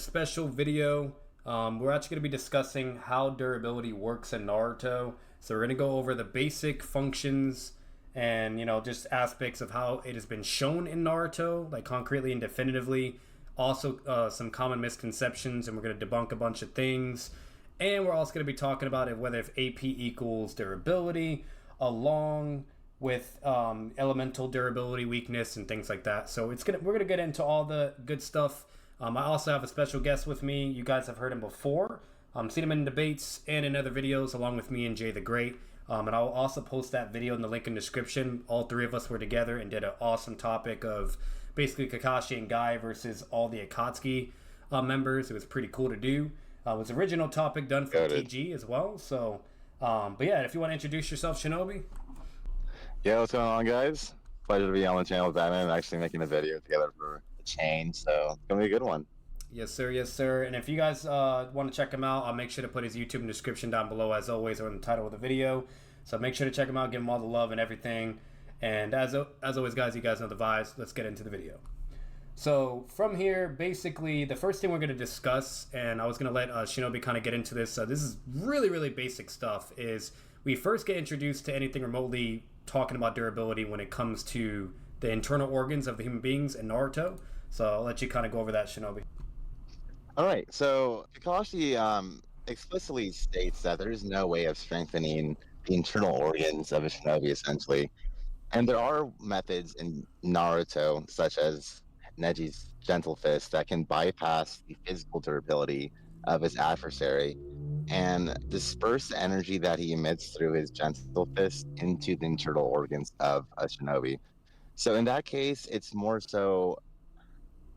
special video. We're actually going to be discussing how durability works in Naruto. So we're going to go over the basic functions and just aspects of how it has been shown in Naruto, like concretely and definitively. Also, some common misconceptions, and we're going to debunk a bunch of things. And we're also going to be talking about it, whether if AP equals durability, along with elemental durability, weakness, and things like that. So we're gonna get into all the good stuff. I also have a special guest with me. You guys have heard him before. Seen him in debates and in other videos, along with me and Jay the Great. And I'll also post that video in the link in the description. All three of us were together and did an awesome topic of basically Kakashi and Guy versus all the Akatsuki members. It was pretty cool to do. It was original topic done for TG as well. So, but yeah, if you want to introduce yourself, Shawnobi. Yeah, what's going on, guys? Pleasure to be on the channel with Batman and actually making a video together for a change. So it's gonna be a good one. Yes, sir. Yes, sir. And if you guys want to check him out, I'll make sure to put his YouTube in the description down below, as always, or in the title of the video. So make sure to check him out, give him all the love and everything. And as always, guys, you guys know the vibes. Let's get into the video. So from here, basically, the first thing we're going to discuss, and I was going to let Shinobi kind of get into this. This is really, really basic stuff, is we first get introduced to anything remotely talking about durability when it comes to the internal organs of the human beings in Naruto. So I'll let you kind of go over that, Shinobi. All right, so Kakashi explicitly states that there is no way of strengthening the internal organs of a shinobi, essentially. And there are methods in Naruto, such as Neji's Gentle Fist, that can bypass the physical durability of his adversary and disperse the energy that he emits through his Gentle Fist into the internal organs of a shinobi. So in that case, it's more so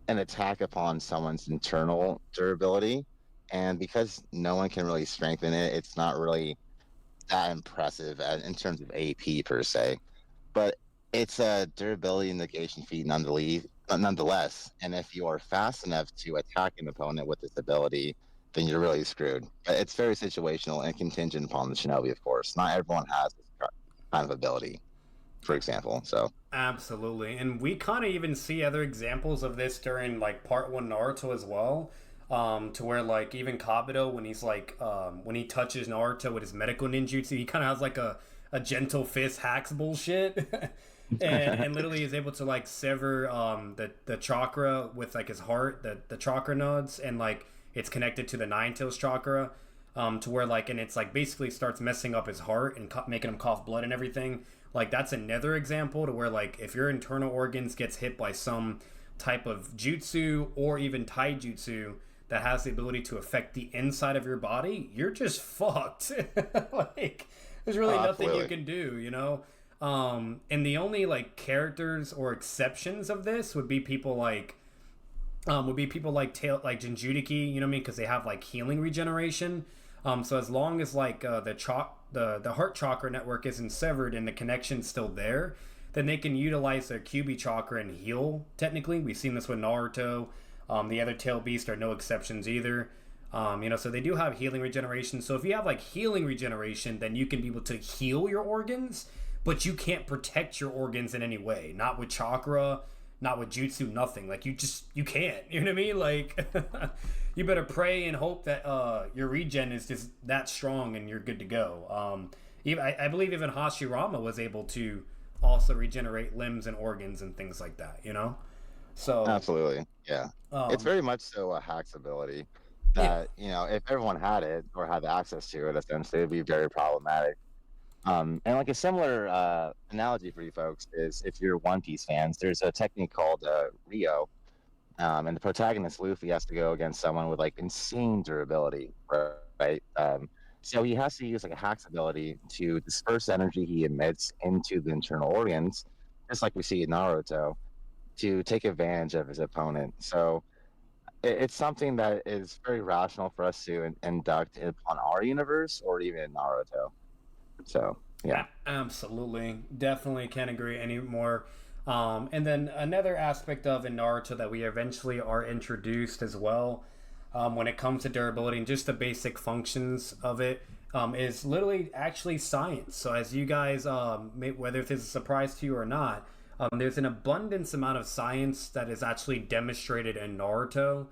an attack upon someone's internal durability, and because no one can really strengthen it, it's not really that impressive in terms of AP per se. But it's a durability negation feat nonetheless. And if you are fast enough to attack an opponent with this ability, then you're really screwed. But it's very situational and contingent upon the shinobi, of course. Not everyone has this kind of ability, for example. So absolutely. And we kind of even see other examples of this during like part 1 Naruto as well. To where like even Kabuto, when he's like when he touches Naruto with his medical ninjutsu, he kind of has like a gentle fist hacks bullshit. and literally is able to like sever the chakra with like his heart, the chakra nodes, and like it's connected to the nine tails chakra, to where like, and it's like basically starts messing up his heart and making him cough blood and everything. Like that's another example to where like if your internal organs gets hit by some type of jutsu or even taijutsu that has the ability to affect the inside of your body, you're just fucked. Like there's really nothing you can do, and the only like characters or exceptions of this would be people like Jinjuriki, you know what I mean, because they have like healing regeneration. So as long as like the heart chakra network isn't severed and the connection's still there, then they can utilize their QB chakra and heal. Technically, we've seen this with Naruto. The other tail beasts are no exceptions either. So they do have healing regeneration. So if you have like healing regeneration, then you can be able to heal your organs, but you can't protect your organs in any way. Not with chakra, not with jutsu, nothing. Like you can't. You know what I mean? Like you better pray and hope that your regen is just that strong and you're good to go. I believe even Hashirama was able to also regenerate limbs and organs and things like that. So absolutely, yeah. It's very much so a hacks ability that if everyone had it or had access to it, essentially, it'd be very problematic. And like a similar analogy for you folks is if you're One Piece fans, there's a technique called Rio, and the protagonist Luffy has to go against someone with like insane durability, right? So he has to use like a hacks ability to disperse energy he emits into the internal organs, just like we see in Naruto, to take advantage of his opponent. So it's something that is very rational for us to induct upon our universe or even in Naruto. So yeah, absolutely, definitely can't agree anymore. And then another aspect of in Naruto that we eventually are introduced as well, when it comes to durability and just the basic functions of it, is literally actually science. So as you guys, whether this is a surprise to you or not, there's an abundance amount of science that is actually demonstrated in Naruto.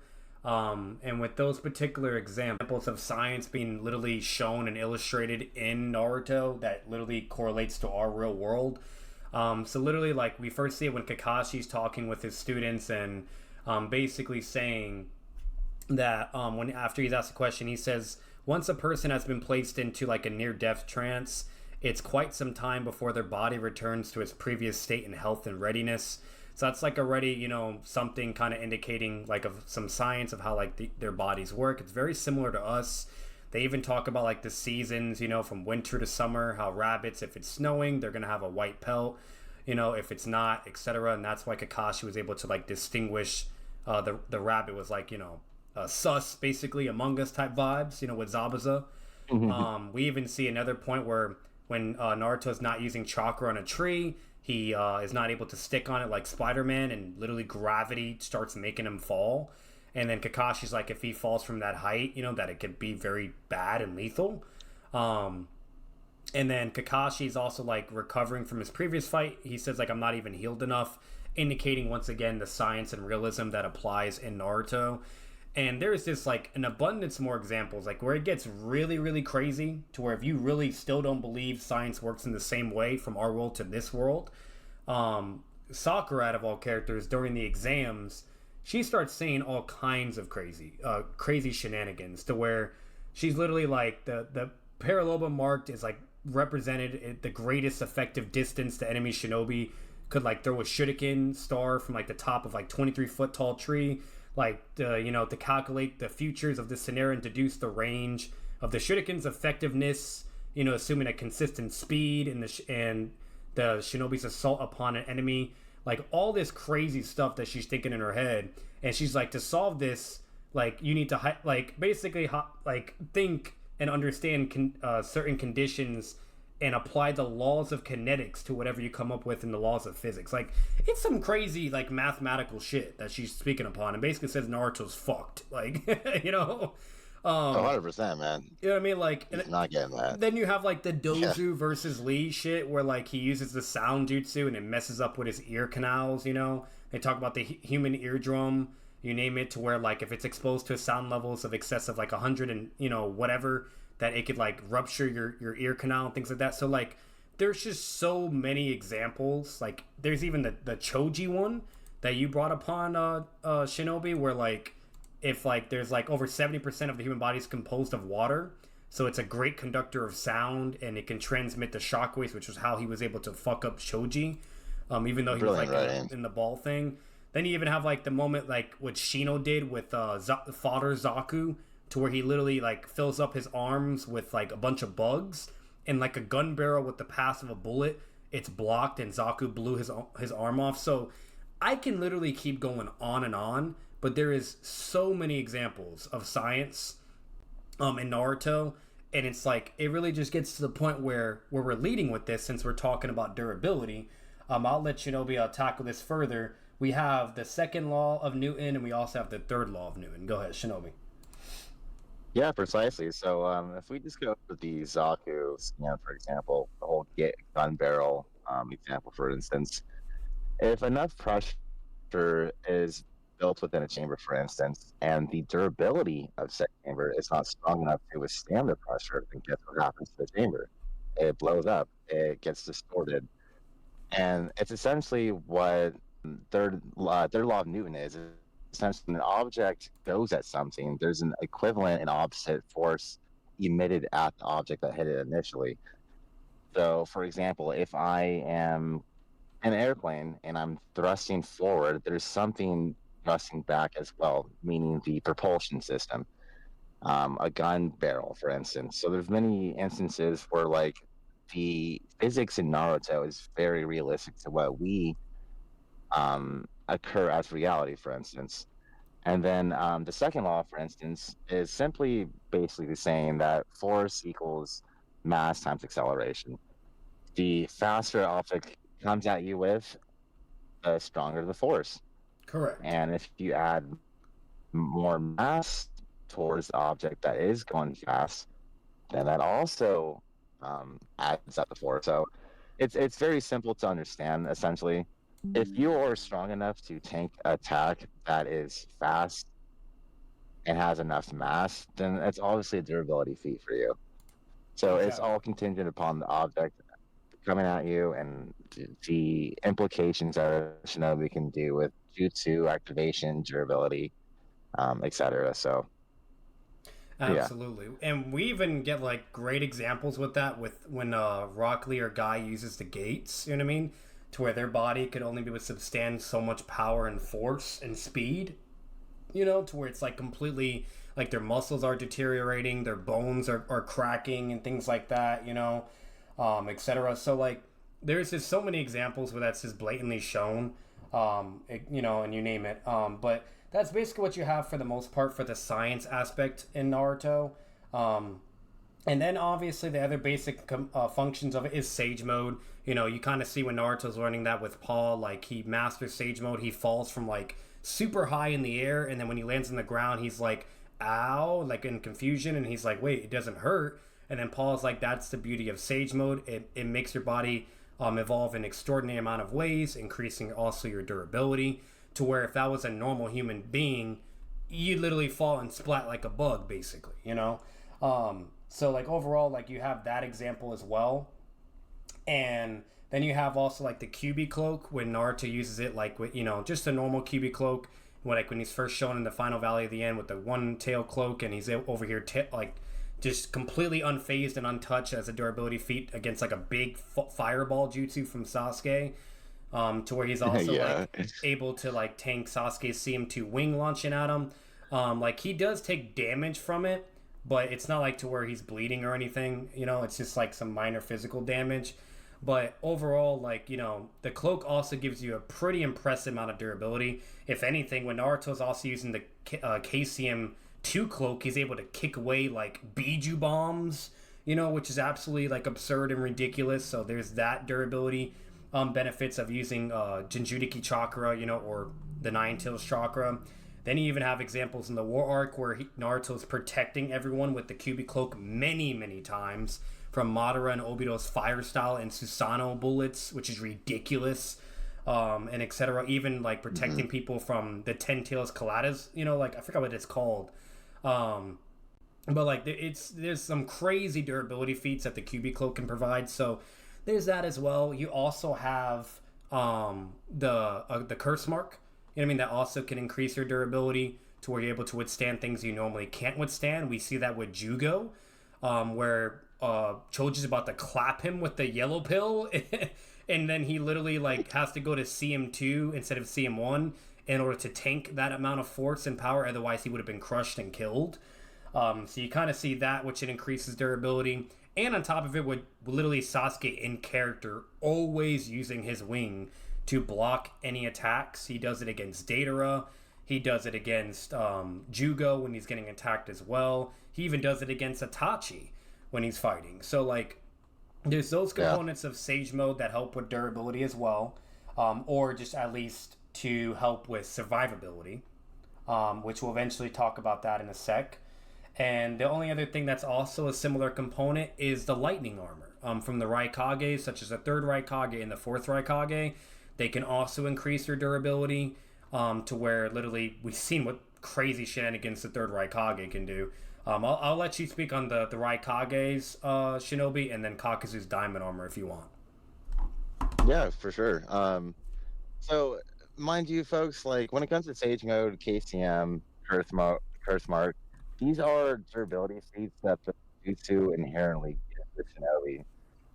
And with those particular examples of science being literally shown and illustrated in Naruto that literally correlates to our real world. So literally, like we first see it when Kakashi's talking with his students and basically saying that when after he's asked a question, he says once a person has been placed into like a near-death trance, it's quite some time before their body returns to its previous state in health and readiness. So that's like already, something kind of indicating like of some science of how like their bodies work. It's very similar to us. They even talk about like the seasons, from winter to summer, how rabbits, if it's snowing, they're going to have a white pelt, if it's not, etc. And that's why Kakashi was able to like distinguish the rabbit was like, sus, basically Among Us type vibes, with Zabuza. We even see another point where when Naruto's not using chakra on a tree, he is not able to stick on it like Spider-Man, and literally gravity starts making him fall. And then Kakashi's like, if he falls from that height, that it could be very bad and lethal. And then Kakashi's also like recovering from his previous fight. He says like, I'm not even healed enough, indicating once again the science and realism that applies in Naruto. And there's this like an abundance more examples like where it gets really, really crazy to where if you really still don't believe science works in the same way from our world to this world, Sakura, out of all characters, during the exams, she starts saying all kinds of crazy shenanigans to where she's literally like the paraloba marked is like represented at the greatest effective distance the enemy shinobi could like throw a shuriken star from like the top of like 23-foot tall tree, like to calculate the futures of this scenario and deduce the range of the shuriken's effectiveness, assuming a consistent speed and the shinobi's assault upon an enemy, like all this crazy stuff that she's thinking in her head. And she's like, to solve this, like you need to basically think and understand certain conditions and apply the laws of kinetics to whatever you come up with in the laws of physics. Like it's some crazy like mathematical shit that she's speaking upon, and basically says Naruto's fucked. Like 100%, man. You know what I mean? Like, he's not getting that. Then you have like the Dozu versus Lee shit, where like he uses the sound jutsu and it messes up with his ear canals. They talk about the human eardrum, you name it, to where like if it's exposed to sound levels of excess of like 100 and whatever, that it could like rupture your ear canal and things like that. So like there's just so many examples. Like there's even the Choji one that you brought upon Shinobi, where like if like there's like over 70% of the human body is composed of water, so it's a great conductor of sound and it can transmit the shockwaves, which was how he was able to fuck up Choji, even though he was like in the ball thing. Then you even have like the moment like what Shino did with fodder Zaku, to where he literally like fills up his arms with like a bunch of bugs, and like a gun barrel with the pass of a bullet, it's blocked and Zaku blew his arm off. So I can literally keep going on and on, but there is so many examples of science in Naruto, and it's like it really just gets to the point where we're leading with this, since we're talking about durability. I'll let Shinobi tackle this further. We have the second law of Newton, and we also have the third law of Newton. Go ahead, Shinobi. Yeah, precisely. So if we just go with the Zaku scan, for example, the whole gun barrel example, for instance, if enough pressure is built within a chamber, for instance, and the durability of said chamber is not strong enough to withstand the pressure, then guess what happens to the chamber? It blows up, it gets distorted. And it's essentially what third law of Newton is. Essentially, when an object goes at something, there's an equivalent and opposite force emitted at the object that hit it initially. So, for example, if I am an airplane and I'm thrusting forward, there's something thrusting back as well, meaning the propulsion system. A gun barrel, for instance. So there's many instances where like the physics in Naruto is very realistic to what we occur as reality, for instance. And then the second law, for instance, is simply basically saying that force equals mass times acceleration. The faster an object comes at you with, the stronger the force. Correct. And if you add more mass towards the object that is going fast, then that also adds up the force. So it's very simple to understand, essentially. If you are strong enough to tank an attack that is fast, and has enough mass, then it's obviously a durability feat for you. So it's Exactly. all contingent upon the object coming at you and the implications that a shinobi can do with jutsu activation, durability, etc. So yeah, Absolutely. And we even get like great examples with that with when Rock Lee or Guy uses the gates, you know what I mean? To where their body could only be able to withstand so much power and force and speed, you know, to where it's like completely like their muscles are deteriorating, their bones are cracking and things like that, you know, etc. So like there's just so many examples where that's just blatantly shown, you know, and you name it. But that's basically what you have for the most part for the science aspect in Naruto. Um, and then obviously the other basic functions of it is Sage Mode. You know, you kind of see when Naruto's learning that with Paul, like he masters Sage Mode, he falls from like super high in the air, and then when he lands on the ground, he's like, "Ow!" like in confusion, and he's like, "Wait, it doesn't hurt." And then Paul's like, "That's the beauty of Sage Mode. It makes your body evolve in extraordinary amount of ways, increasing also your durability." To where if that was a normal human being, you'd literally fall and splat like a bug, basically. You know. So like overall, like you have that example as well, and then you have also like the QB cloak when Naruto uses it like with just a normal QB cloak. When he's first shown in the final valley at the end with the one tail cloak, and he's over here like just completely unfazed and untouched as a durability feat against like a big fireball jutsu from Sasuke. To where he's also yeah, like able to like tank Sasuke's CM2 wing launching at him. Like he does take damage from it, but it's not like to where he's bleeding or anything. You know, it's just like some minor physical damage. But overall, like the cloak also gives you a pretty impressive amount of durability. If anything, when Naruto's also using the KCM2 cloak, he's able to kick away like Biju bombs, which is absolutely like absurd and ridiculous. So there's that durability benefits of using Jinjuriki chakra, or the Nine Tails chakra. Then you even have examples in the War Arc where Naruto's protecting everyone with the Kyuubi cloak many, many times from Madara and Obito's fire style and Susanoo bullets, which is ridiculous, and etc. Even like protecting people from the Ten Tails Colladas, like I forgot what it's called. Um, but like there's some crazy durability feats that the Kyuubi cloak can provide. So there's that as well. You also have the curse mark. You know what I mean? That also can increase your durability to where you're able to withstand things you normally can't withstand. We see that with Jugo, where Choji's about to clap him with the yellow pill, and then he literally like has to go to CM2 instead of CM1 in order to tank that amount of force and power. Otherwise, he would have been crushed and killed. So you kind of see that, which it increases durability. And on top of it, with literally Sasuke in character, always using his wing to block any attacks. He does it against Datara. He does it against Jugo when he's getting attacked as well. He even does it against Itachi when he's fighting. So, like, there's those yeah, components of Sage Mode that help with durability as well, or just at least to help with survivability, which we'll eventually talk about that in a sec. And the only other thing that's also a similar component is the lightning armor from the Raikage, such as the third Raikage and the fourth Raikage. They can also increase your durability to where literally we've seen what crazy shenanigans the third Raikage can do. I'll let you speak on the Raikage's Shinobi and then Kakuzu's diamond armor if you want. yeah, for sure. So mind you, folks, like when it comes to Sage Mode, KCM, Curse Mark, these are durability feats that the Jutsu inherently give the Shinobi.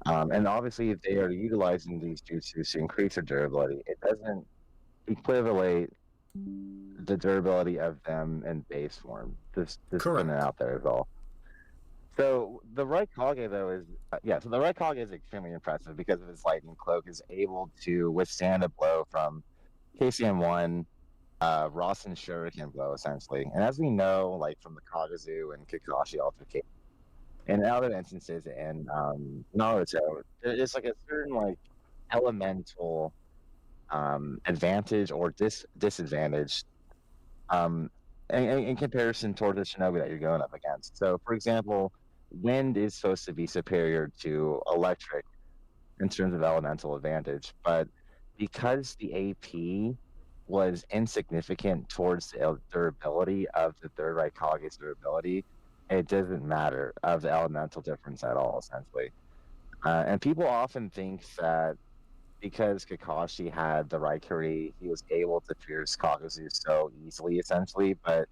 And obviously, if they are utilizing these jutsus to increase their durability, it doesn't equivalent the durability of them in base form. Just putting it Correct. out there as well. So the right Kage though is yeah. So the right Kage is extremely impressive because of his lightning cloak is able to withstand a blow from KCM1, Rasen's Shuriken blow essentially. And as we know, like from the Kagazu and Kakashi altercation, and in other instances in Naruto, there's like a certain like elemental advantage or disadvantage um, in comparison toward the shinobi that you're going up against. So, for example, wind is supposed to be superior to electric in terms of elemental advantage, but because the AP was insignificant towards the durability of the third Raikage's durability, it doesn't matter of the elemental difference at all, essentially. And people often think that because Kakashi had the Raikiri, he was able to pierce Kakuzu so easily, essentially. But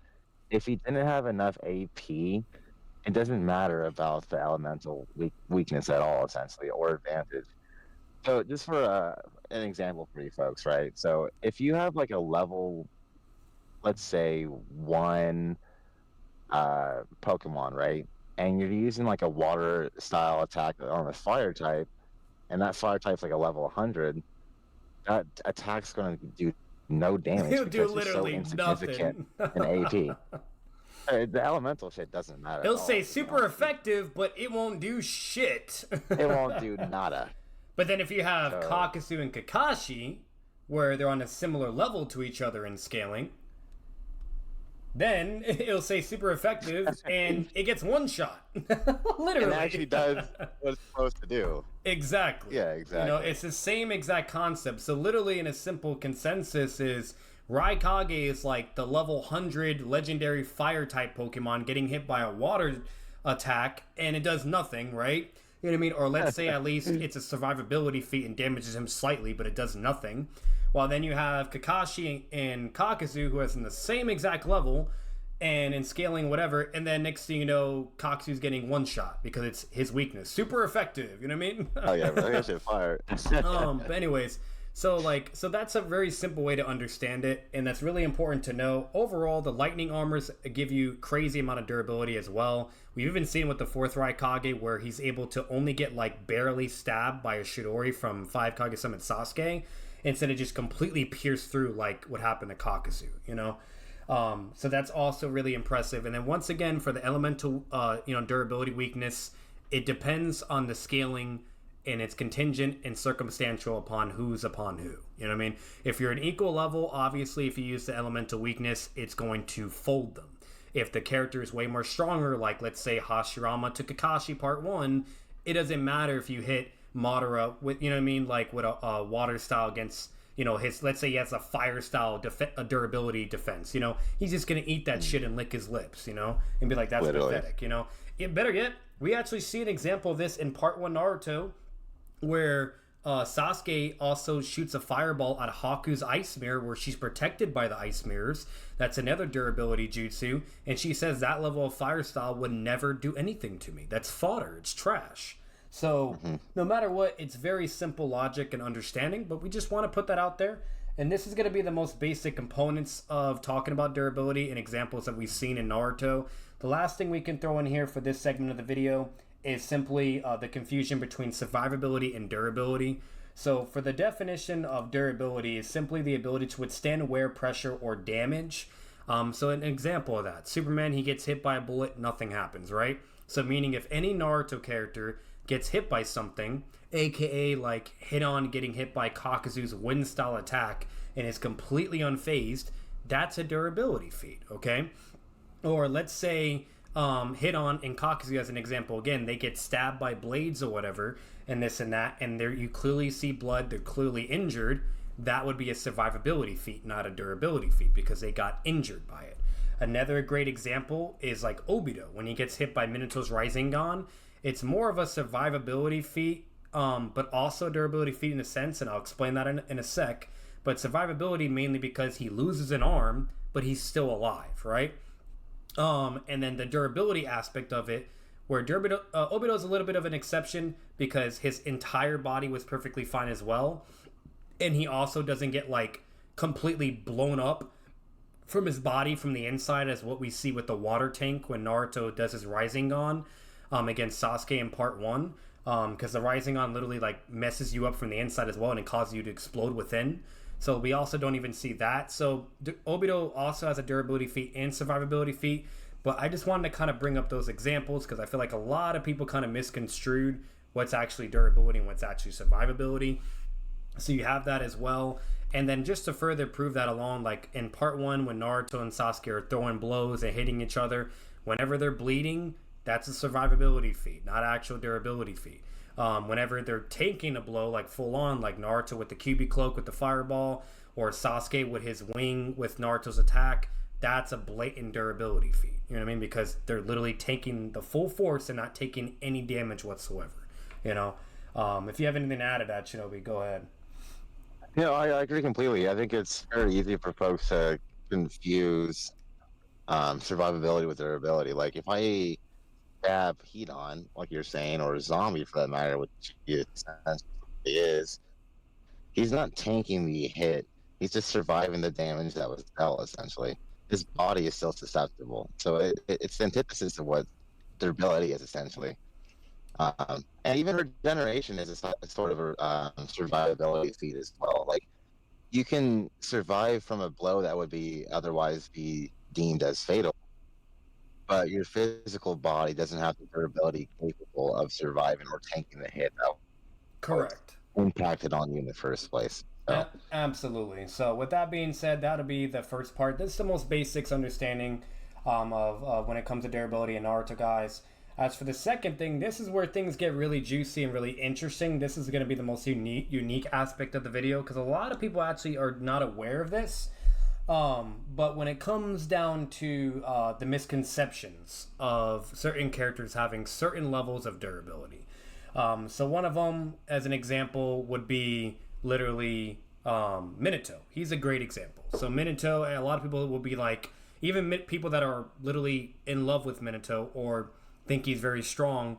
if he didn't have enough AP, it doesn't matter about the elemental weakness at all, essentially, or advantage. So, just for an example for you folks, right? So, if you have like a level, let's say one Pokemon, right? And you're using like a water style attack on a fire type, and that fire type's like a level 100, that attack's going to do no damage He'll do because you're so literally insignificant nothing. in AP. The elemental shit doesn't matter. He'll at all, say super effective, but it won't do shit. It won't do nada. But then if you have So- Kakasu and Kakashi, where they're on a similar level to each other in scaling, then it'll say super effective and it gets one shot. Literally. It actually does what it's supposed to do. Exactly. Yeah, exactly. You know, it's the same exact concept. So literally in a simple consensus is Raikage is like the level 100 legendary fire type Pokemon getting hit by a water attack and it does nothing, right? You know what I mean? Or let's say at least it's a survivability feat and damages him slightly, but it does nothing. While then you have Kakashi and Kakuzu who is in the same exact level and in scaling whatever, and then next thing you know, Kakuzu's getting one shot because it's his weakness. Super effective, you know what I mean? Oh yeah, that shit fire. But anyways, so that's a very simple way to understand it, and that's really important to know. Overall, the lightning armors give you crazy amount of durability as well. We've even seen with the fourth Raikage where he's able to only get like barely stabbed by a Chidori from 5 Kage Summon Sasuke, instead of just completely pierce through like what happened to Kakuzu, you know? So that's also really impressive. And then once again, for the elemental, durability weakness, it depends on the scaling, and it's contingent and circumstantial upon who's upon who. You know what I mean? If you're an equal level, obviously, if you use the elemental weakness, it's going to fold them. If the character is way more stronger, like let's say Hashirama to Kakashi Part 1, it doesn't matter if you hit Madara with, you know what I mean, like with a water style against, you know, his, let's say he has a fire style a durability defense, you know, he's just gonna eat that shit and lick his lips, you know, and be like, that's Literally. pathetic, you know. Better yet, we actually see an example of this in Part 1 Naruto, where Sasuke also shoots a fireball at Haku's ice mirror where she's protected by the ice mirrors. That's another durability jutsu, and she says that level of fire style would never do anything to me. That's fodder, it's trash. So no matter what, it's very simple logic and understanding, but we just want to put that out there. And this is going to be the most basic components of talking about durability and examples that we've seen in Naruto. The last thing we can throw in here for this segment of the video is simply the confusion between survivability and durability. So for the definition of durability is simply the ability to withstand wear, pressure, or damage. So an example of that, Superman, he gets hit by a bullet, nothing happens, right? So meaning if any Naruto character gets hit by something, aka like Hidon getting hit by Kakuzu's wind style attack and is completely unfazed, that's a durability feat, okay? Or let's say Hidon and Kakuzu as an example, again, they get stabbed by blades or whatever, and this and that, and there you clearly see blood, they're clearly injured. That would be a survivability feat, not a durability feat, because they got injured by it. Another great example is like Obito. When he gets hit by Minato's Rasengan, it's more of a survivability feat, but also a durability feat in a sense, and I'll explain that in a sec. But survivability mainly because he loses an arm, but he's still alive, right? And then the durability aspect of it, where Obito is a little bit of an exception because his entire body was perfectly fine as well, and he also doesn't get like completely blown up from his body from the inside, as what we see with the water tank when Naruto does his Rasengan against Sasuke in Part 1, because the Rasengan literally like messes you up from the inside as well, and it causes you to explode within. So we also don't even see that. So Obito also has a durability feat and survivability feat, but I just wanted to kind of bring up those examples because I feel like a lot of people kind of misconstrued what's actually durability and what's actually survivability. So you have that as well. And then just to further prove that along, like in Part 1 when Naruto and Sasuke are throwing blows and hitting each other, whenever they're bleeding, that's a survivability feat, not actual durability feat. Whenever they're taking a blow, like full on, like Naruto with the Kyuubi cloak with the fireball, or Sasuke with his wing with Naruto's attack, that's a blatant durability feat. You know what I mean? Because they're literally taking the full force and not taking any damage whatsoever. You know, if you have anything to add to that, Shinobi, go ahead. I agree completely. I think it's very easy for folks to confuse survivability with durability. Like if I have heat on, like you're saying, or a zombie for that matter, which he essentially is, he's not tanking the hit. He's just surviving the damage that was dealt, essentially. His body is still susceptible. So it's the antithesis of what durability is, essentially. And even regeneration is a sort of a survivability feat as well. Like, you can survive from a blow that would be otherwise be deemed as fatal, but your physical body doesn't have the durability capable of surviving or tanking the hit that was Correct. impacted on you in the first place. So, Absolutely. So, with that being said, that'll be the first part. This is the most basics understanding of when it comes to durability in Naruto, guys. As for the second thing, this is where things get really juicy and really interesting. This is going to be the most unique aspect of the video because a lot of people actually are not aware of this. But when it comes down to the misconceptions of certain characters having certain levels of durability. So one of them, as an example, would be literally Minato. He's a great example. So Minato, a lot of people will be like, even people that are literally in love with Minato or think he's very strong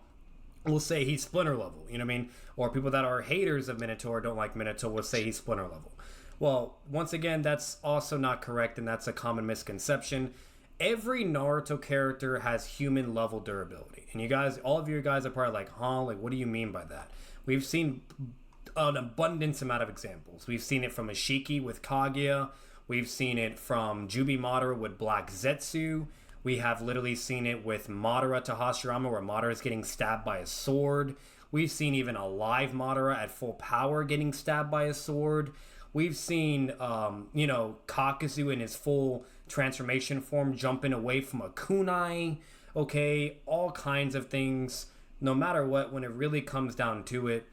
will say he's splinter level. You know what I mean? Or people that are haters of Minato or don't like Minato will say he's splinter level. Well, once again, that's also not correct, and that's a common misconception. Every Naruto character has human level durability. And you guys, all of you guys are probably like, huh? Like, what do you mean by that? We've seen an abundance amount of examples. We've seen it from Ishiki with Kaguya. We've seen it from Jubi Madara with Black Zetsu. We have literally seen it with Madara to Hashirama, where Madara is getting stabbed by a sword. We've seen even a live Madara at full power getting stabbed by a sword. We've seen, Kakazu in his full transformation form jumping away from a kunai. Okay, all kinds of things. No matter what, when it really comes down to it,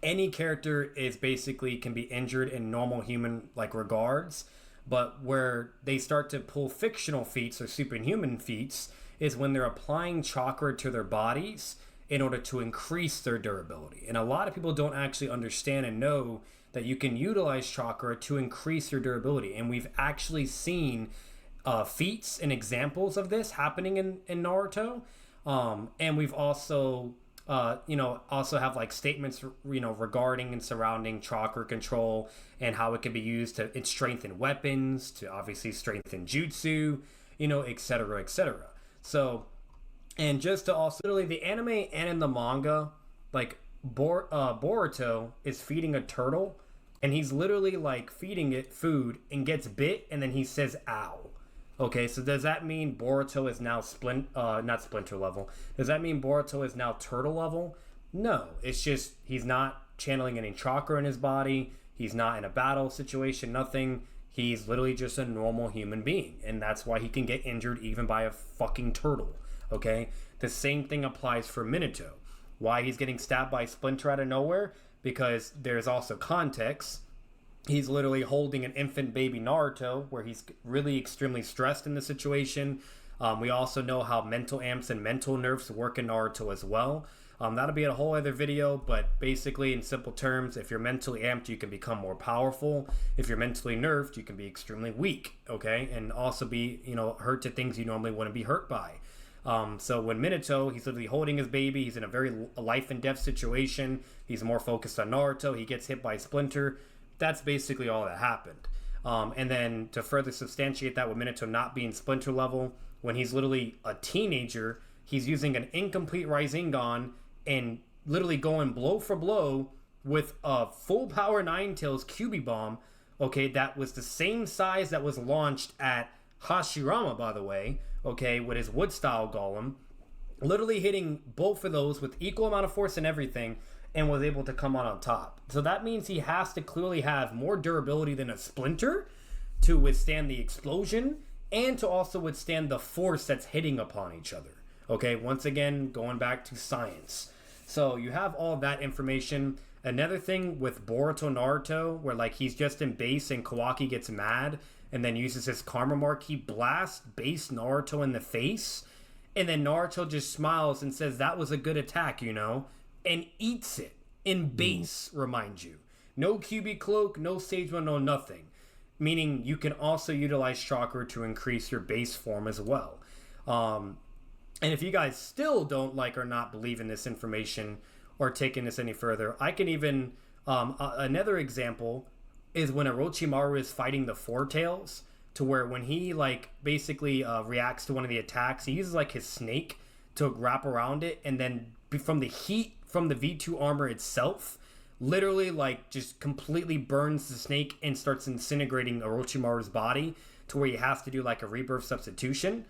any character is basically can be injured in normal human like regards. But where they start to pull fictional feats or superhuman feats is when they're applying chakra to their bodies in order to increase their durability. And a lot of people don't actually understand and know that you can utilize chakra to increase your durability. And we've actually seen feats and examples of this happening in Naruto. And we've also, also have like statements, regarding and surrounding chakra control and how it can be used to strengthen weapons, to obviously strengthen jutsu, et cetera, et cetera. So, and just to also, literally the anime and in the manga, like Boruto is feeding a turtle and he's literally like feeding it food and gets bit and then he says ow. Okay, so does that mean Boruto is now not splinter level? Does that mean Boruto is now turtle level? No, it's just he's not channeling any chakra in his body. He's not in a battle situation, nothing. He's literally just a normal human being, and that's why he can get injured even by a fucking turtle. Okay, the same thing applies for Minato. Why he's getting stabbed by Splinter out of nowhere? Because there's also context. He's literally holding an infant baby Naruto, where he's really extremely stressed in the situation. We also know how mental amps and mental nerfs work in Naruto as well. That'll be a whole other video, but basically, in simple terms, if you're mentally amped, you can become more powerful. If you're mentally nerfed, you can be extremely weak, okay? And also be, hurt to things you normally wouldn't be hurt by. So when Minato, he's literally holding his baby, he's in a very life and death situation. He's more focused on Naruto. He gets hit by Splinter. That's basically all that happened. And then to further substantiate that with Minato not being Splinter level, when he's literally a teenager, he's using an incomplete Rasengan and literally going blow for blow with a full power Ninetales QB bomb, okay, that was the same size that was launched at Hashirama, by the way, okay, with his wood style golem, literally hitting both of those with equal amount of force and everything, and was able to come on top. So that means he has to clearly have more durability than a Splinter to withstand the explosion and to also withstand the force that's hitting upon each other. Okay, once again, going back to science. So you have all of that information, Another thing with Boruto Naruto, where like he's just in base and Kawaki gets mad and then uses his karma mark, he blasts base Naruto in the face, and then Naruto just smiles and says that was a good attack, and eats it in base, remind you. No QB cloak, no Sage Mode, no nothing. Meaning you can also utilize chakra to increase your base form as well. And if you guys still don't like or not believe in this information or taking this any further, I can even another example is when Orochimaru is fighting the Four Tails, to where when he like basically reacts to one of the attacks, he uses like his snake to wrap around it, and then from the heat from the V2 armor itself, literally like just completely burns the snake and starts disintegrating Orochimaru's body to where he has to do like a rebirth substitution.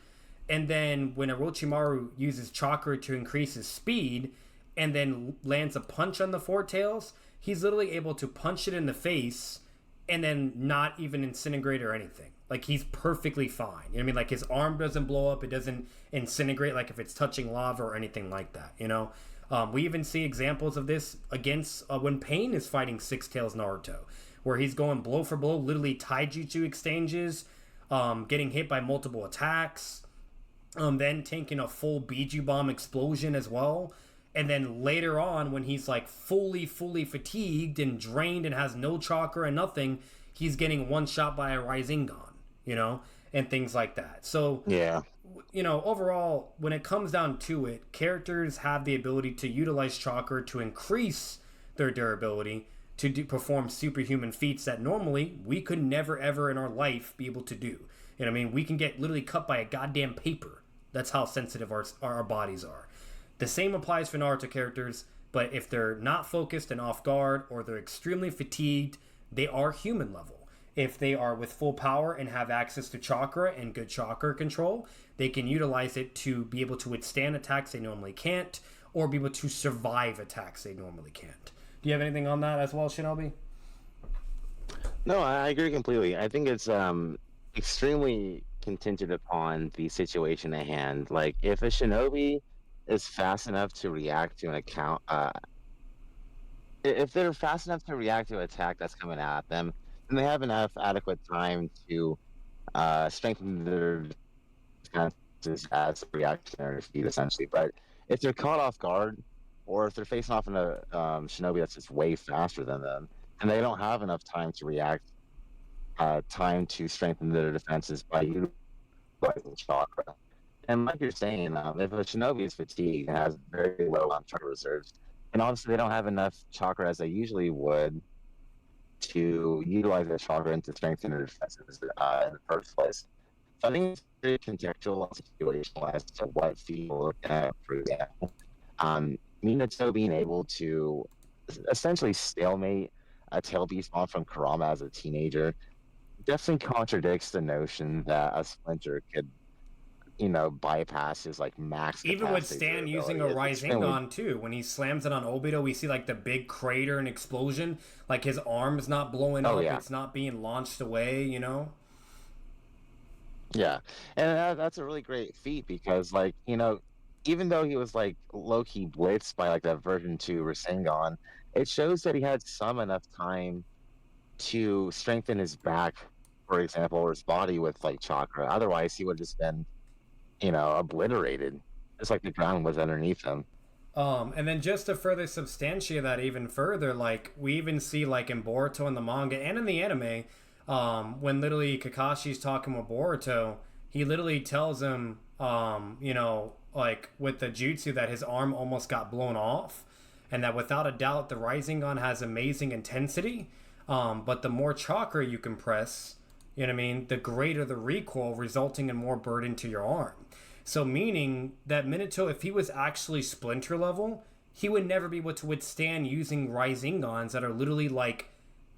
And then when Orochimaru uses chakra to increase his speed and then lands a punch on the Four Tails, he's literally able to punch it in the face and then not even incinerate or anything. Like, he's perfectly fine. You know what I mean? Like, his arm doesn't blow up. It doesn't incinerate like if it's touching lava or anything like that, We even see examples of this against when Pain is fighting Six Tails Naruto, where he's going blow for blow, literally taijutsu exchanges, getting hit by multiple attacks, then taking a full Biju Bomb explosion as well. And then later on, when he's like fully fatigued and drained and has no chakra and nothing, he's getting one shot by a Rasengan, and things like that. So, Yeah. Overall, when it comes down to it, characters have the ability to utilize chakra to increase their durability, to perform superhuman feats that normally we could never ever in our life be able to do. You know what I mean? We can get literally cut by a goddamn paper. That's how sensitive our bodies are. The same applies for Naruto characters, but if they're not focused and off guard, or they're extremely fatigued, they are human level. If they are with full power and have access to chakra and good chakra control, they can utilize it to be able to withstand attacks they normally can't, or be able to survive attacks they normally can't. Do you have anything on that as well, Shawnobi? No, I agree completely. I think it's extremely contingent upon the situation at hand. Like, if a shinobi is fast enough to react to an account, if they're fast enough to react to an attack that's coming at them, then they have enough adequate time to strengthen their defenses as a reactionary feat, essentially. But if they're caught off guard, or if they're facing off in a shinobi that's just way faster than them, and they don't have enough time to react, time to strengthen their defenses by utilizing chakra. And like you're saying, if a shinobi is fatigued and has very low chakra reserves, and obviously they don't have enough chakra as they usually would to utilize their chakra and to strengthen their defenses in the first place. So I think it's very contextual and situational as to what feat we're looking at, for example. Minato being able to essentially stalemate a tail beast bomb from Kurama as a teenager definitely contradicts the notion that a splinter could, bypass his like max capacity. Even with Stan using a Rasengan too, when he slams it on Obito, we see like the big crater and explosion. Like, his arm's not blowing up, yeah. It's not being launched away, Yeah, and that's a really great feat because, like, even though he was like low-key blitzed by like that version 2 Rasengan, it shows that he had some enough time to strengthen his back, for example, or his body with like chakra. Otherwise, he would have just been, obliterated, just like the ground was underneath him. And then just to further substantiate that even further, like, we even see like in Boruto in the manga and in the anime, when literally Kakashi's talking with Boruto, he literally tells him, like with the jutsu, that his arm almost got blown off, and that without a doubt the Rasengan has amazing intensity, but the more chakra you compress, the greater the recoil, resulting in more burden to your arm. So meaning that Minato, if he was actually splinter level, he would never be able to withstand using Rasengans that are literally like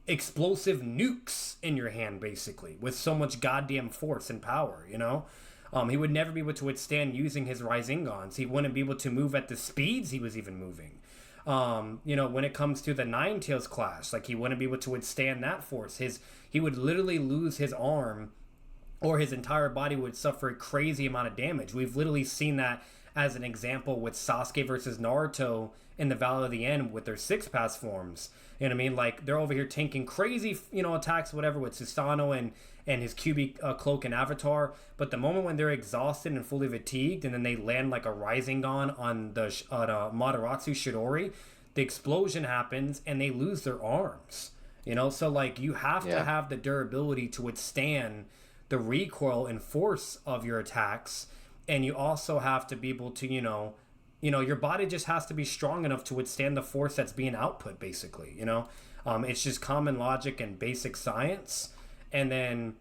explosive nukes in your hand, basically, with so much goddamn force and power, He would never be able to withstand using his Rasengans. He wouldn't be able to move at the speeds he was even moving. When it comes to the Nine Tails clash, like, he wouldn't be able to withstand that force. He would literally lose his arm, or his entire body would suffer a crazy amount of damage. We've literally seen that as an example with Sasuke versus Naruto in the Valley of the End with their six pass forms. You know what I mean? Like they're over here tanking crazy, attacks, whatever, with Susanoo and his QB cloak and avatar. But the moment when they're exhausted and fully fatigued, and then they land like a rising gun on the Mataratsu Shidori, the explosion happens and they lose their arms. So like you have to have the durability to withstand the recoil and force of your attacks, and you also have to be able to, your body just has to be strong enough to withstand the force that's being output, basically. It's just common logic and basic science. And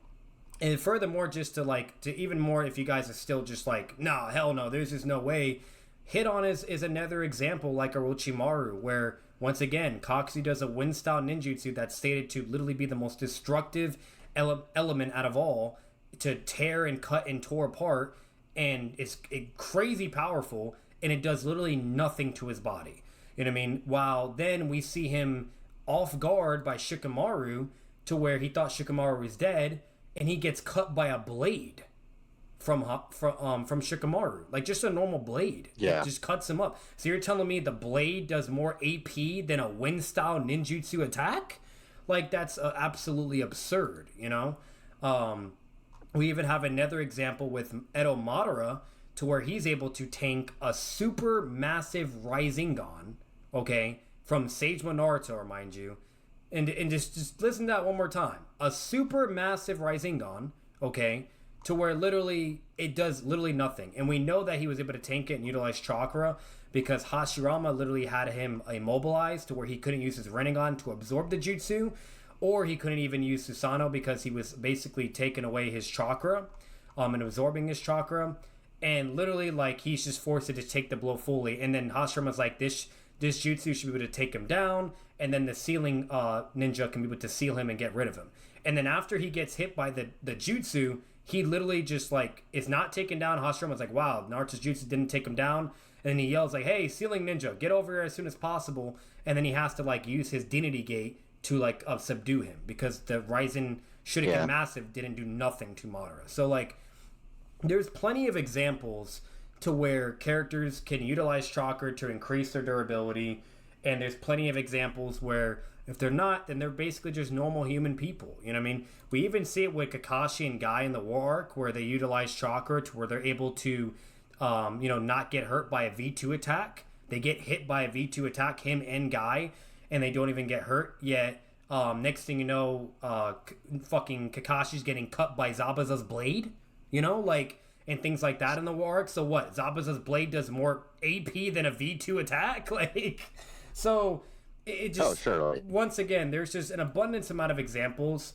furthermore, just to even more, if you guys are still just like, nah, hell no, there's just no way. Hit-on is another example like Orochimaru, where once again, Kakuzu does a wind-style ninjutsu that's stated to literally be the most destructive element out of all, to tear and cut and tore apart, and it's crazy powerful, and it does literally nothing to his body. You know what I mean? While then we see him off guard by Shikamaru, to where he thought Shikamaru was dead, and he gets cut by a blade from Shikamaru, like just a normal blade. Yeah, it just cuts him up. So you're telling me the blade does more AP than a wind style ninjutsu attack? Like that's absolutely absurd. We even have another example with Edo Madara, to where he's able to tank a super massive Rasengan, okay, from Seijima Naruto, remind you, and just listen to that one more time. A super massive Rasengan, okay, to where literally it does literally nothing. And we know that he was able to tank it and utilize chakra because Hashirama literally had him immobilized to where he couldn't use his Rinnegan to absorb the jutsu, or he couldn't even use Susanoo because he was basically taking away his chakra and absorbing his chakra. And literally, like, he's just forced to just take the blow fully. And then Hashirama's like, this jutsu should be able to take him down, and then the sealing ninja can be able to seal him and get rid of him. And then after he gets hit by the jutsu, he literally just, like, is not taken down. Hashirama's like, wow, Naruto's jutsu didn't take him down. And then he yells, like, hey, sealing ninja, get over here as soon as possible. And then he has to, like, use his Divinity Gate to, like, subdue him, because the Raisen Shuriken Massive didn't do nothing to Madara. So, like, there's plenty of examples to where characters can utilize chakra to increase their durability, and there's plenty of examples where if they're not, then they're basically just normal human people. You know what I mean? We even see it with Kakashi and Guy in the War Arc, where they utilize chakra to where they're able to, not get hurt by a V2 attack. They get hit by a V2 attack, him and Guy, and they don't even get hurt. Yet, next thing you know, fucking Kakashi's getting cut by Zabuza's blade, and things like that in the War Arc. So what? Zabuza's blade does more AP than a V2 attack? So it just, once again, there's just an abundance amount of examples,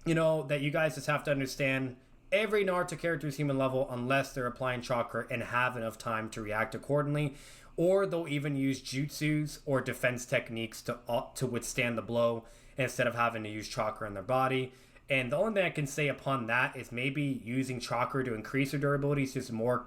that you guys just have to understand. Every Naruto character is human level unless they're applying chakra and have enough time to react accordingly, or they'll even use jutsus or defense techniques to withstand the blow instead of having to use chakra in their body. And the only thing I can say upon that is maybe using chakra to increase their durability is just more,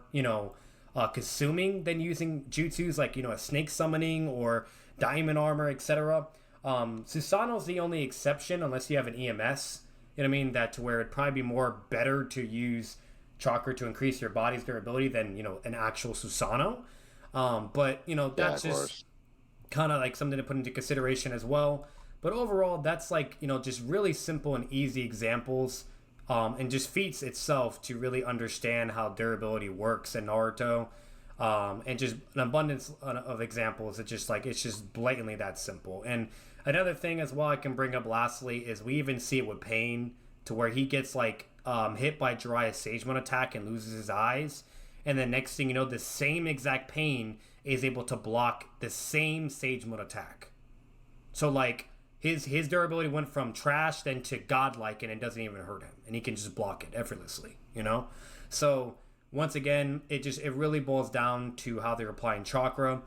consuming than using jutsus like, a snake summoning or diamond armor, etc. Susanoo's the only exception unless you have an EMS, that to where it'd probably be more better to use chakra to increase your body's durability than, an actual Susanoo. But, that's just kind of like something to put into consideration as well. But overall, that's like, just really simple and easy examples, and just feats itself to really understand how durability works in Naruto, and just an abundance of examples. It's just blatantly that simple. And another thing as well I can bring up lastly is we even see it with Pain, to where he gets like hit by Jiraiya's Sagemon attack and loses his eyes. And then next thing you know, the same exact Pain is able to block the same Sagemon attack. So like, his durability went from trash then to godlike, and it doesn't even hurt him, and he can just block it effortlessly. So once again, it really boils down to how they're applying chakra,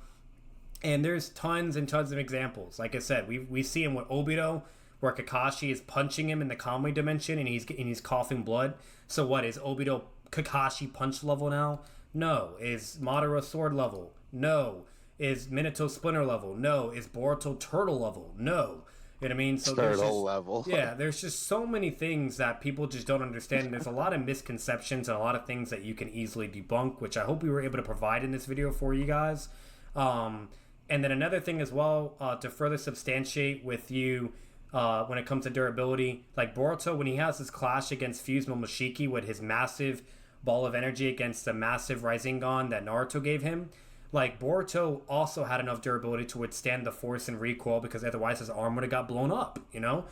and there's tons and tons of examples. Like I said, we see him with Obito, where Kakashi is punching him in the Kamui dimension, and he's coughing blood. So what is Obito Kakashi punch level now? No. Is Madara sword level? No. Is Minato splinter level? No. Is Boruto turtle level? No. You know what I mean? So there's Third just, whole level. yeah, there's just so many things that people just don't understand. There's a lot of misconceptions and a lot of things that you can easily debunk, which I hope we were able to provide in this video for you guys. Um, and then another thing as well, to further substantiate with you when it comes to durability, like Boruto, when he has his clash against Fuse Momoshiki with his massive ball of energy against the massive Rasengan that Naruto gave him, like Boruto also had enough durability to withstand the force and recoil because otherwise his arm would have got blown up, you know?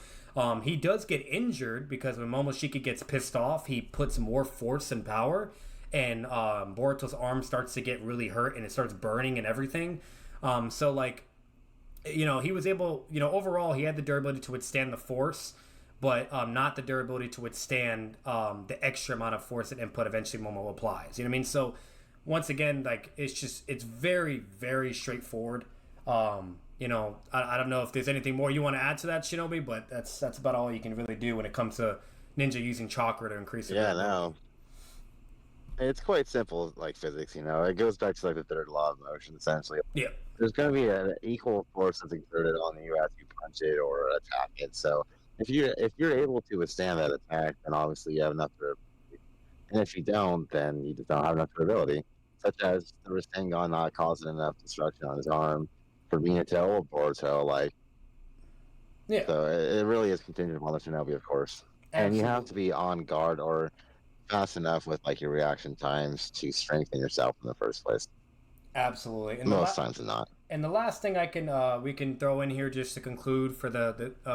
He does get injured because when Momoshiki gets pissed off, he puts more force and power, and Boruto's arm starts to get really hurt and it starts burning and everything. So, like, you know, he was able, you know, overall, he had the durability to withstand the force, but not the durability to withstand the extra amount of force and input eventually Momo applies. You know what I mean? So, once again, like, it's very, very straightforward. You know, I don't know if there's anything more you want to add to that, Shinobi, but that's about all you can really do when it comes to Ninja using chakra to increase it. Yeah, no. It's quite simple, like physics, you know. It goes back to like the third law of motion, essentially. Yeah. There's going to be an equal force that's exerted on you as you punch it or attack it. So if you're able to withstand that attack, then obviously you have enough durability. And if you don't, then you just don't have enough durability. Such as the Rasengan not causing enough destruction on his arm for Minato or Boruto, like. Yeah. So it really is contingent upon the Shinobi, of course. And you have to be on guard or fast enough with like your reaction times to strengthen yourself in the first place. Absolutely. And Most times not. And the last thing I can we can throw in here just to conclude for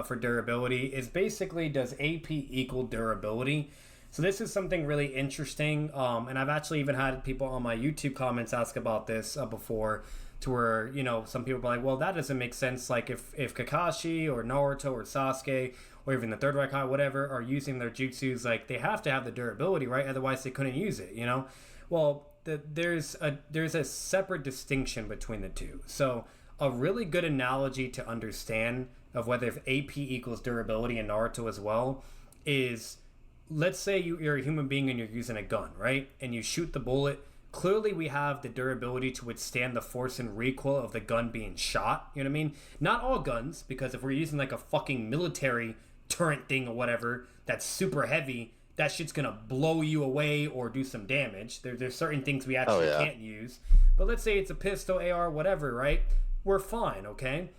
for durability is basically, does AP equal durability? So this is something really interesting, and I've actually even had people on my YouTube comments ask about this before, to where, you know, some people are like, well, that doesn't make sense. Like if Kakashi or Naruto or Sasuke or even the third Raikage, whatever, are using their jutsus, like, they have to have the durability, right? Otherwise they couldn't use it, you know? Well, there's a separate distinction between the two. So a really good analogy to understand of whether if AP equals durability in Naruto as well is, let's say you're a human being and you're using a gun, right? And you shoot the bullet. Clearly we have the durability to withstand the force and recoil of the gun being shot. You know what I mean? Not all guns, because if we're using like a fucking military turret thing or whatever that's super heavy, that shit's gonna blow you away or do some damage. There's certain things we actually can't use. But let's say it's a pistol, AR, whatever, right? We're fine, okay?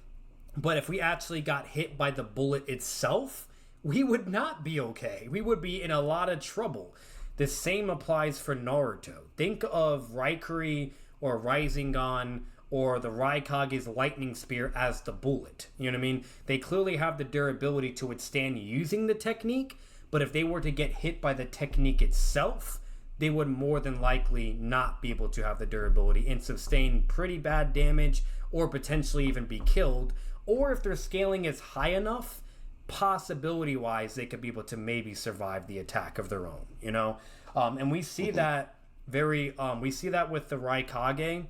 But if we actually got hit by the bullet itself, we would not be okay. We would be in a lot of trouble. The same applies for Naruto. Think of Raikiri or Rasengan or the Raikage's lightning spear as the bullet. You know what I mean? They clearly have the durability to withstand using the technique, but if they were to get hit by the technique itself, they would more than likely not be able to have the durability and sustain pretty bad damage or potentially even be killed. Or if their scaling is high enough, possibility wise, they could be able to maybe survive the attack of their own, you know? And we see that we see that with the Raikage,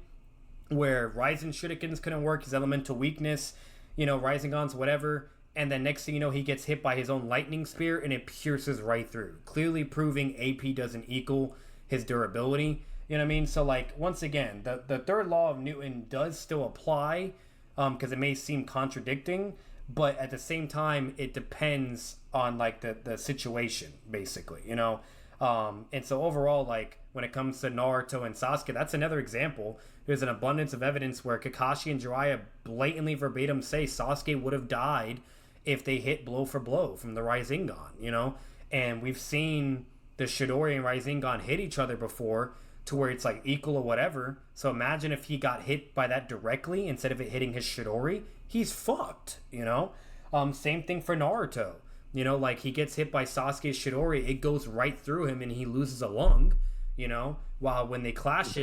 where Ryzen Shurikens couldn't work, his elemental weakness, you know, Rasengan's whatever, and then next thing you know, he gets hit by his own lightning spear and it pierces right through, clearly proving AP doesn't equal his durability. You know what I mean? So, like, once again, the third law of Newton does still apply, because it may seem contradicting, but at the same time, it depends on, like, the situation, basically, you know? And so overall, like, when it comes to Naruto and Sasuke, that's another example. There's an abundance of evidence where Kakashi and Jiraiya blatantly verbatim say Sasuke would have died if they hit blow for blow from the Rasengan, you know? And we've seen the Chidori and Rasengan hit each other before to where it's like equal or whatever. So imagine if he got hit by that directly instead of it hitting his Chidori. He's fucked, you know? Same thing for Naruto. You know, like, he gets hit by Sasuke's Chidori, it goes right through him and he loses a lung, you know? While when they clash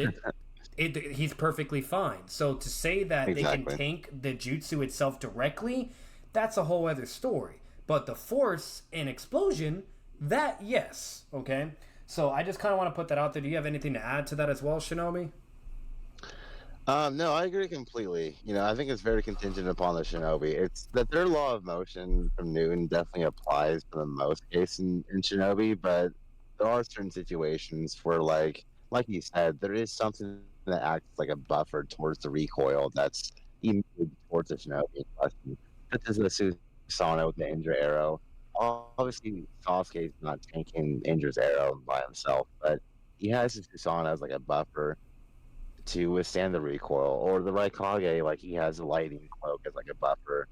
he's perfectly fine. So to say that they can tank the jutsu itself directly, that's a whole other story. But the force and explosion, that, yes, okay? So I just kind of want to put that out there. Do you have anything to add to that as well, Shawnobi? No, I agree completely. You know, I think it's very contingent upon the Shinobi. It's the third law of motion from Newton definitely applies for the most case in Shinobi, but there are certain situations where, like you said, there is something that acts like a buffer towards the recoil that's immediate towards the Shinobi in question, such as the Sano with the injured arrow. Obviously, Sasuke's not tanking Indra's arrow by himself, but he has his Susanoo as like a buffer to withstand the recoil, or the Raikage, like he has a lightning cloak as like a buffer,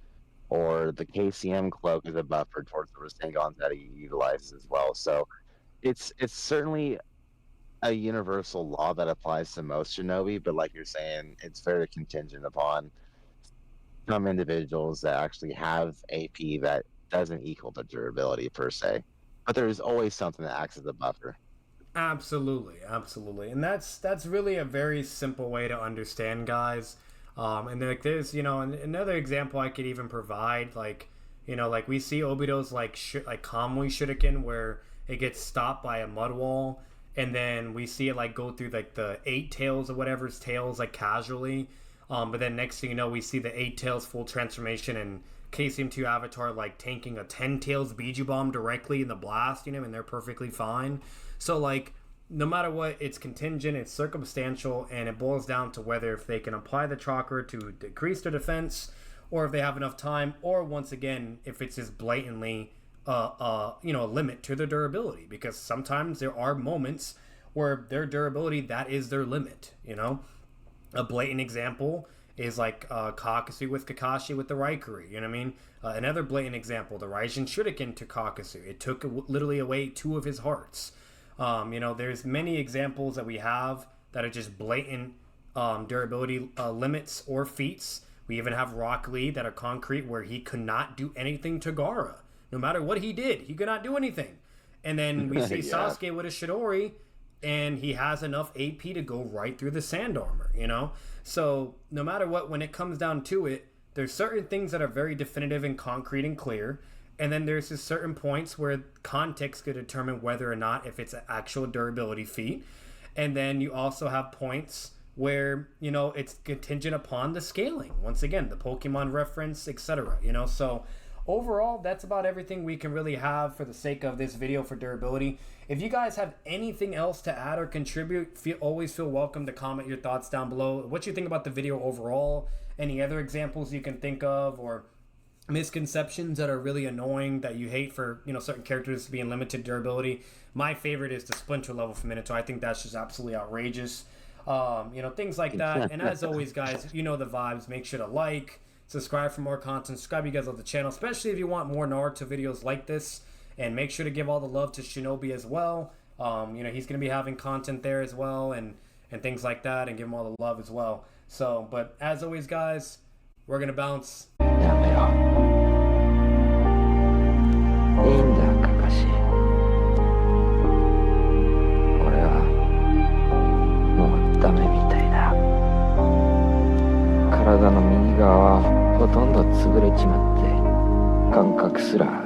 or the KCM cloak as a buffer towards the Rasengans that he utilizes as well. So it's certainly a universal law that applies to most shinobi, but like you're saying, it's very contingent upon some individuals that actually have AP that doesn't equal the durability per se. But there's always something that acts as a buffer. Absolutely, absolutely, and that's really a very simple way to understand, guys. And like there's another example I could even provide, like like we see Obito's like Kamui Shuriken where it gets stopped by a mud wall, and then we see it like go through like the eight tails or whatever's tails like casually. But then next thing you know, we see the eight tails full transformation and KCM2 Avatar like tanking a 10 tails Biju Bomb directly in the blast, and they're perfectly fine. So like no matter what, it's contingent, it's circumstantial, and it boils down to whether if they can apply the chakra to decrease their defense, or if they have enough time, or once again, if it's just blatantly a limit to their durability. Because sometimes there are moments where their durability, that is their limit. A blatant example is like Kakasu with Kakashi with the Raikuri. You know what I mean? Another blatant example, the Raijin Shuriken to Kakasu. It took literally away two of his hearts. There's many examples that we have that are just blatant durability limits or feats. We even have Rock Lee that are concrete where he could not do anything to Gaara. No matter what he did, he could not do anything. And then we see Yeah. Sasuke with a Chidori, and he has enough AP to go right through the sand armor, So no matter what, when it comes down to it, there's certain things that are very definitive and concrete and clear. And then there's just certain points where context could determine whether or not if it's an actual durability feat. And then you also have points where, it's contingent upon the scaling. Once again, the Pokemon reference, etc. So overall, that's about everything we can really have for the sake of this video for durability. If you guys have anything else to add or contribute, always feel welcome to comment your thoughts down below. What you think about the video overall, any other examples you can think of, or misconceptions that are really annoying that you hate for certain characters being limited durability. My favorite is the splinter level for Minato. I think that's just absolutely outrageous. Things like that. And as always, guys, the vibes. Make sure to like, subscribe for more content. Subscribe, you guys, on the channel, especially if you want more Naruto videos like this. And make sure to give all the love to Shawnobi as well. He's going to be having content there as well, and things like that, and give him all the love as well. So, but as always, guys, we're going to bounce. やめろ。いいんだ、カカシ。俺はもうダメみたいだ。体の右側はほとんど潰れちまって、感覚すら